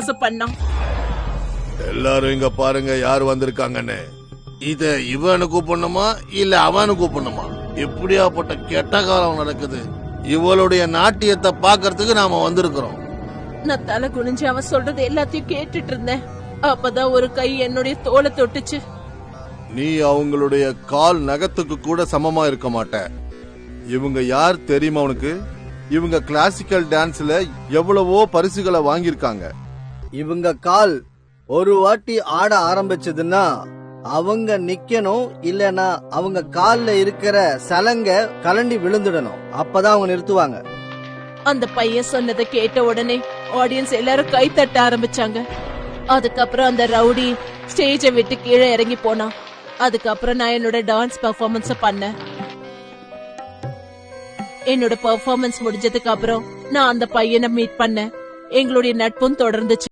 பண்ணான். எல்லாரும் இங்க பாருங்க யார் வந்திருக்காங்கன்னு. இத இவனு கூப்பிடணுமா இல்ல அவனு கூப்பிடணுமா? எப்படியாப்பட்ட கெட்ட காலம் நடக்குது. இவளுடைய நாட்டியத்தை பாக்குறதுக்கு நாம வந்திருக்கிறோம். நான் தலை குனிஞ்சு அவன் சொல்றது எல்லாத்தையும் கேட்டுட்டு இருந்தேன். அப்பதான் ஒரு கை என்னுடைய தோலை தொட்டுச்சு. நீ அவங்களுடைய கால் நகத்துக்கு கூட சமமா இருக்க மாட்ட. இவங்க யார் தெரியுமா உனக்கு? இவங்க கிளாசிக்கல் டான்ஸ்ல எவ்வளவோ பரிசுகளை வாங்கியிருக்காங்க. இவங்க கால் ஒரு வாட்டி ஆட ஆரம்பிச்சதுன்னா அவங்க நிக்கணும், இல்லனா அவங்க கால்ல இருக்கிற சலங்க கலண்டி விழுந்துடணும். அப்பதான் அவங்க நிறுத்துவாங்க. அந்த பையன் சொன்னதை கேட்ட உடனே ஆடியன்ஸ் எல்லாரும் கை தட்ட ஆரம்பிச்சாங்க. அதுக்கப்புறம் அந்த ரவுடி ஸ்டேஜை விட்டு கீழே இறங்கி போனான். அதுக்கப்புறம் நான் என்னோட டான்ஸ் பெர்ஃபார்மன்ஸ் பண்ணேன். என்னோட பெர்ஃபார்மன்ஸ் முடிஞ்சதுக்கு அப்புறம் நான் அந்த பையனை மீட் பண்ணேன். எங்களுடைய நட்பும் தொடர்ந்துச்சு.